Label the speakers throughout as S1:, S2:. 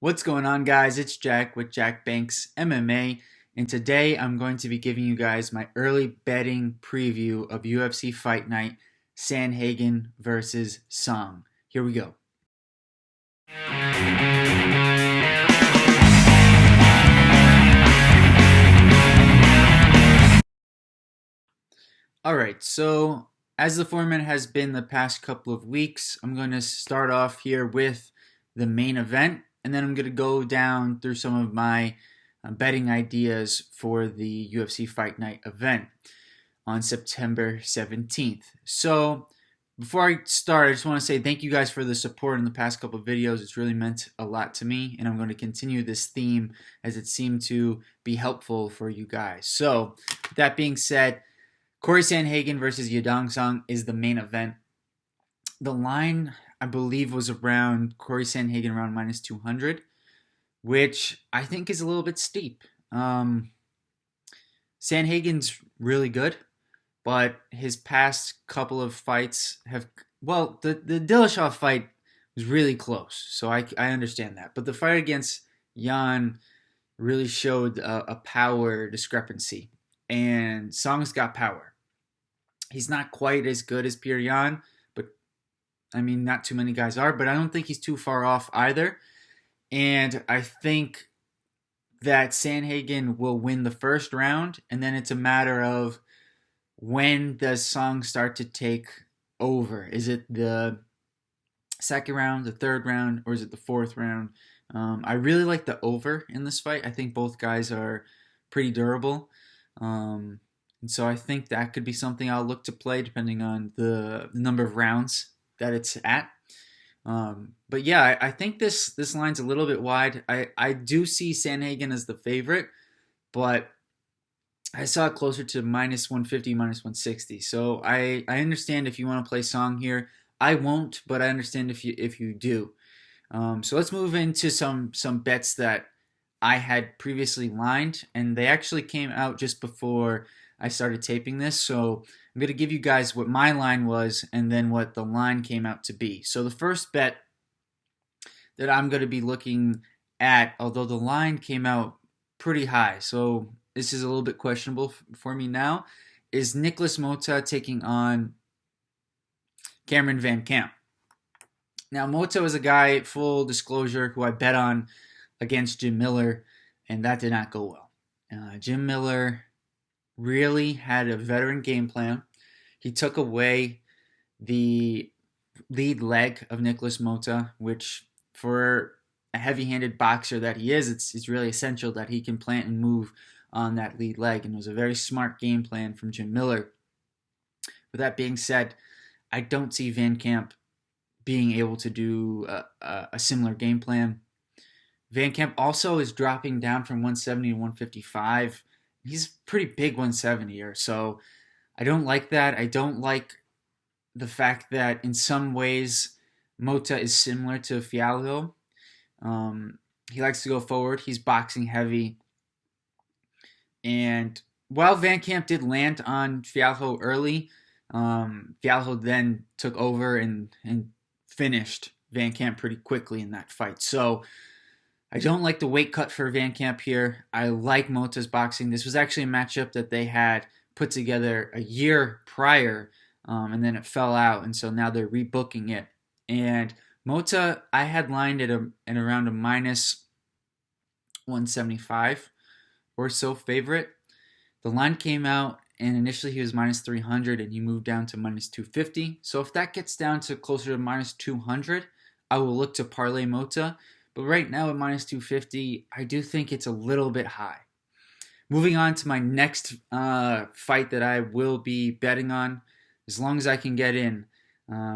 S1: What's going on, guys? It's Jack with Jack Banks MMA, and today I'm going to be giving you guys my early betting preview of UFC Fight Night, Sandhagen versus Song. Here we go. All right, so as the format has been the past couple of weeks, I'm going to start off here with the main event, and then I'm going to go down through some of my betting ideas for the UFC Fight Night event on September 17th. So before I start, I just want to say thank you guys for the support in the past couple of videos. It's really meant a lot to me, and I'm going to continue this theme as it seemed to be helpful for you guys. So with that being said, Cory Sandhagen versus Yadong Song is the main event. The line, I believe, was around Cory Sandhagen around minus 200, which I think is a little bit steep. Sandhagen's really good, but his past couple of fights have, well, the Dillashaw fight was really close, so I understand that. But the fight against Jan really showed a power discrepancy, and Song's got power. He's not quite as good as Pierre Jan, but I mean, not too many guys are, but I don't think he's too far off either. And I think that Sandhagen will win the first round, and then it's a matter of when does Song start to take over? Is it the second round, the third round, or is it the fourth round? I really like the over in this fight. I think both guys are pretty durable. And so I think that could be something I'll look to play depending on the number of rounds that it's at. But yeah, I think this line's a little bit wide. I do see Sandhagen as the favorite, but I saw it closer to minus 150, minus 160. So I understand if you want to play Song here. I won't, but I understand if you do. So let's move into some bets that I had previously lined, and they actually came out just before I started taping this. So I'm going to give you guys what my line was and then what the line came out to be. So the first bet that I'm going to be looking at, although the line came out pretty high, so this is a little bit questionable for me now, is Nikolas Motta taking on Cameron VanCamp. Now, Motta was a guy, full disclosure, who I bet on against Jim Miller, and that did not go well. Jim Miller really had a veteran game plan. He took away the lead leg of Nikolas Motta, which for a heavy-handed boxer that he is, it's really essential that he can plant and move on that lead leg, and it was a very smart game plan from Jim Miller. With that being said, I don't see VanCamp being able to do a similar game plan. VanCamp also is dropping down from 170 to 155. He's pretty big 170er, so I don't like that. I don't like the fact that in some ways Motta is similar to Fialho. He likes to go forward. He's boxing heavy. And while VanCamp did land on Fialho early, Fialho then took over and finished VanCamp pretty quickly in that fight. So I don't like the weight cut for VanCamp here. I like Motta's boxing. This was actually a matchup that they had put together a year prior, and then it fell out, and so now they're rebooking it. And Motta, I had lined at around a minus 175 or so favorite. The line came out, and initially he was minus 300, and he moved down to minus 250. So if that gets down to closer to minus 200, I will look to parlay Motta. But right now at minus 250, I do think it's a little bit high. Moving on to my next fight that I will be betting on, as long as I can get in,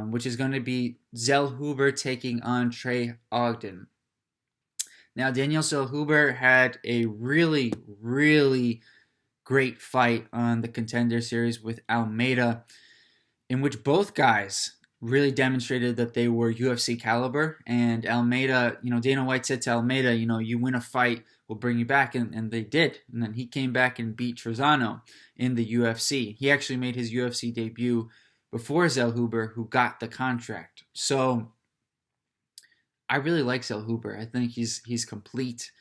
S1: which is going to be Zellhuber taking on Trey Ogden. Now, Daniel Zellhuber had a really, really great fight on the Contender Series with Almeida, in which both guys really demonstrated that they were UFC caliber. And Almeida, Dana White said to Almeida, you win a fight, we'll bring you back. And they did. And then he came back and beat Trezano in the UFC. He actually made his UFC debut before Zellhuber, who got the contract. So I really like Zellhuber. I think he's complete.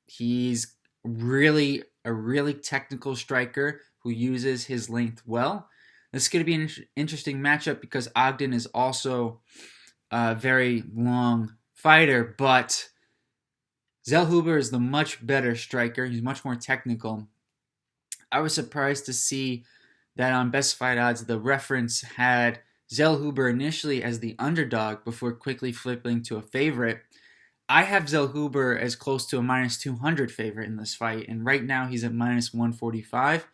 S1: He's really a really technical striker who uses his length well. This is going to be an interesting matchup because Ogden is also a very long fighter, but Zellhuber is the much better striker. He's much more technical. I was surprised to see that on Best Fight Odds, the reference had Zellhuber initially as the underdog before quickly flipping to a favorite. I have Zellhuber as close to a minus 200 favorite in this fight, and right now he's at minus 145.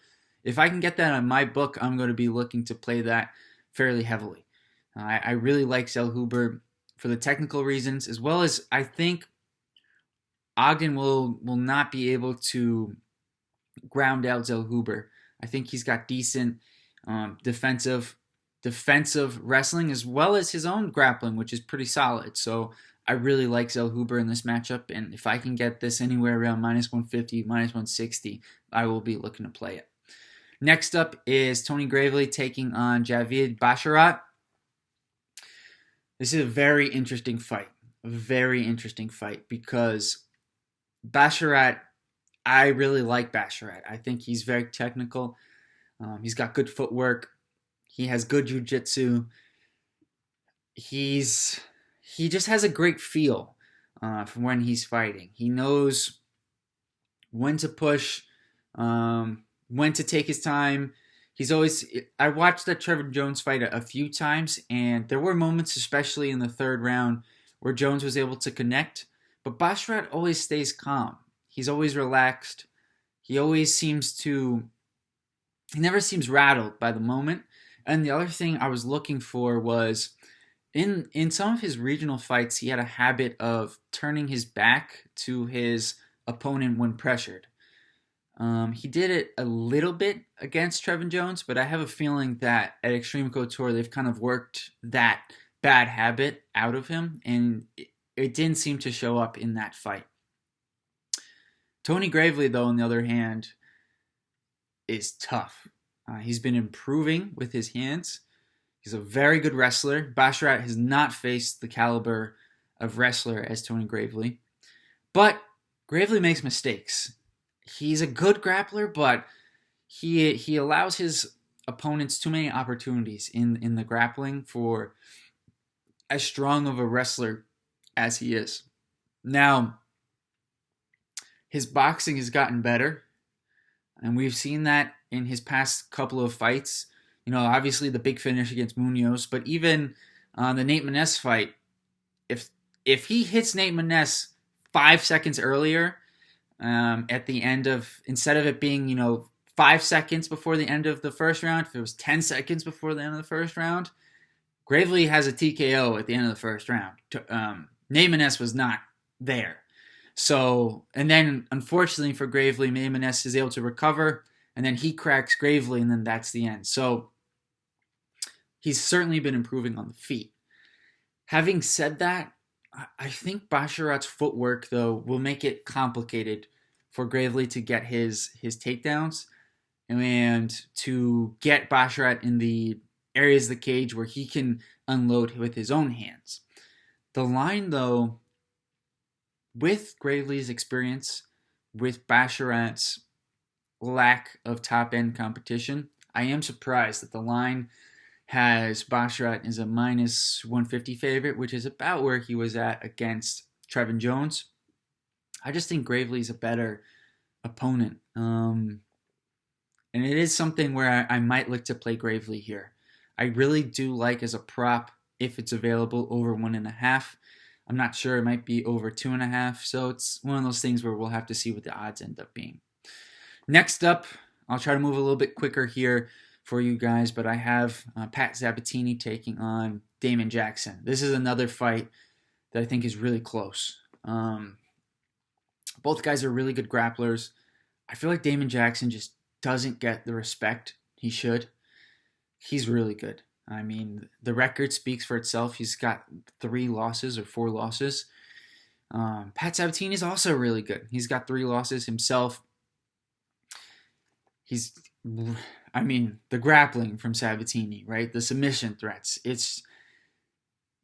S1: If I can get that on my book, I'm going to be looking to play that fairly heavily. I really like Zellhuber for the technical reasons, as well as I think Ogden will not be able to ground out Zellhuber. I think he's got decent defensive wrestling as well as his own grappling, which is pretty solid. So I really like Zellhuber in this matchup, and if I can get this anywhere around minus 150, minus 160, I will be looking to play it. Next up is Tony Gravely taking on Javid Basharat. This is a very interesting fight. A very interesting fight because Basharat, I really like Basharat. I think he's very technical. He's got good footwork. He has good jiu-jitsu. He just has a great feel from when he's fighting. He knows when to push, when to take his time. I watched that Trevor Jones fight a few times, and there were moments, especially in the third round, where Jones was able to connect. But Basharat always stays calm. He's always relaxed. He never seems rattled by the moment. And the other thing I was looking for was, in some of his regional fights, he had a habit of turning his back to his opponent when pressured. He did it a little bit against Trevin Jones, but I have a feeling that at Extreme Couture, they've kind of worked that bad habit out of him, and it didn't seem to show up in that fight. Tony Gravely, though, on the other hand, is tough. He's been improving with his hands. He's a very good wrestler. Basharat has not faced the caliber of wrestler as Tony Gravely, but Gravely makes mistakes. He's a good grappler, but he allows his opponents too many opportunities in the grappling for as strong of a wrestler as he is. Now, his boxing has gotten better, and we've seen that in his past couple of fights. You know, obviously the big finish against Munoz, but even the Nate Maness fight, if he hits Nate Maness 5 seconds earlier, at the end of, instead of it being 5 seconds before the end of the first round, if it was 10 seconds before the end of the first round, Gravely has a TKO at the end of the first round. Nate Maness was not there. So, and then unfortunately for Gravely, Nate Maness is able to recover, and then he cracks Gravely, and then that's the end. So he's certainly been improving on the feet. Having said that, I think Basharat's footwork, though, will make it complicated for Gravely to get his takedowns and to get Basharat in the areas of the cage where he can unload with his own hands. The line, though, with Gravely's experience, with Basharat's lack of top-end competition, I am surprised that the line has Basharat as a minus 150 favorite, which is about where he was at against Trevin Jones. I just think Gravely's a better opponent. And it is something where I might look to play Gravely here. I really do like as a prop, if it's available, over 1.5. I'm not sure, it might be over 2.5. So it's one of those things where we'll have to see what the odds end up being. Next up, I'll try to move a little bit quicker here for you guys, but I have Pat Sabatini taking on Damon Jackson. This is another fight that I think is really close. Both guys are really good grapplers. I feel like Damon Jackson just doesn't get the respect he should. He's really good. I mean, the record speaks for itself. He's got 3 losses or 4 losses. Pat Sabatini is also really good. He's got 3 losses himself. The grappling from Sabatini, right? The submission threats.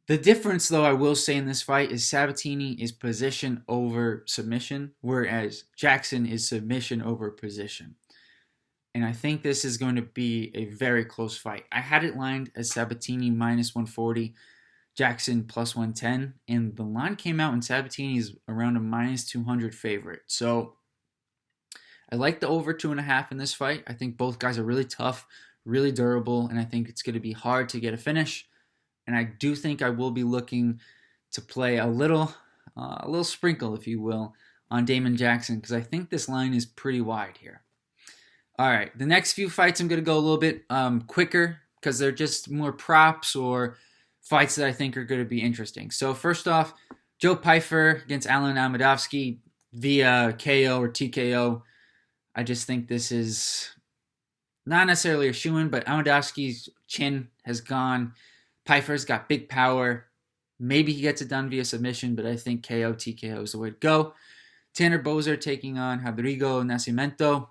S1: The difference, though, I will say in this fight is Sabatini is position over submission, whereas Jackson is submission over position. And I think this is going to be a very close fight. I had it lined as Sabatini minus 140, Jackson plus 110, and the line came out and Sabatini is around a minus 200 favorite. So I like the over 2.5 in this fight. I think both guys are really tough, really durable, and I think it's going to be hard to get a finish. And I do think I will be looking to play a little sprinkle, if you will, on Damon Jackson, because I think this line is pretty wide here. All right, the next few fights I'm going to go a little bit quicker because they're just more props or fights that I think are going to be interesting. So first off, Joe Pyfer against Alan Amadovsky via KO or TKO. I just think this is not necessarily a shoo-in, but Amadovsky's chin has gone. Pyfer's got big power. Maybe he gets it done via submission, but I think KO, TKO is the way to go. Tanner Boser taking on Rodrigo Nascimento.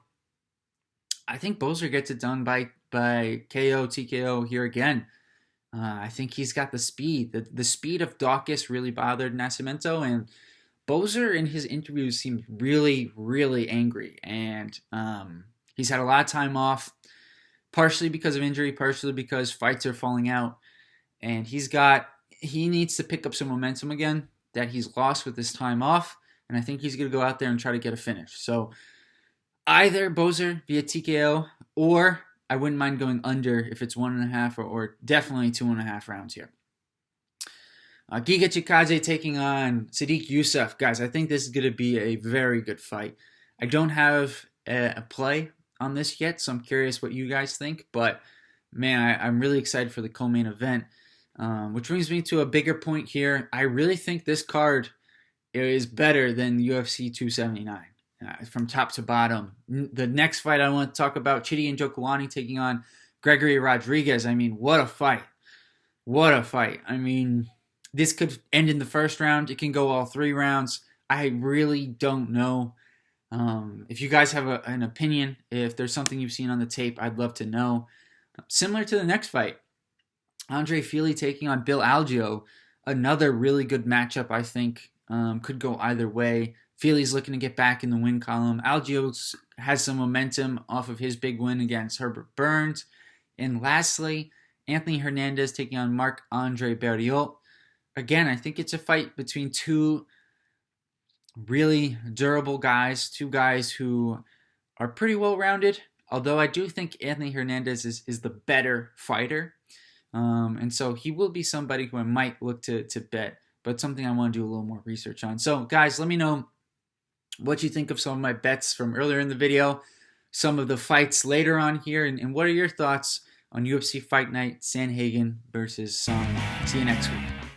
S1: I think Boser gets it done by KO, TKO here again. I think he's got the speed. The speed of Dawkins really bothered Nascimento, and Boser in his interviews seemed really, really angry. And he's had a lot of time off, partially because of injury, partially because fights are falling out. And he needs to pick up some momentum again that he's lost with this time off. And I think he's going to go out there and try to get a finish. So either Boser via TKO, or I wouldn't mind going under if it's 1.5 or definitely 2.5 rounds here. Giga Chikadze taking on Sadiq Youssef. Guys, I think this is going to be a very good fight. I don't have a play on this yet, so I'm curious what you guys think. But, man, I'm really excited for the co-main event, which brings me to a bigger point here. I really think this card is better than UFC 279. From top to bottom. The next fight I want to talk about, Chidi Njokuani taking on Gregory Rodriguez. I mean, what a fight. What a fight. I mean, this could end in the first round. It can go all 3 rounds. I really don't know. If you guys have an opinion, if there's something you've seen on the tape, I'd love to know. Similar to the next fight, Andre Fili taking on Bill Algeo. Another really good matchup, I think. Could go either way. Fili's looking to get back in the win column. Algeo has some momentum off of his big win against Herbert Burns. And lastly, Anthony Hernandez taking on Marc-Andre Barriault. Again, I think it's a fight between 2 really durable guys, 2 guys who are pretty well-rounded, although I do think Anthony Hernandez is the better fighter. And so he will be somebody who I might look to bet, but something I want to do a little more research on. So, guys, let me know what you think of some of my bets from earlier in the video, some of the fights later on here, and what are your thoughts on UFC Fight Night, Sandhagen versus Song. See you next week.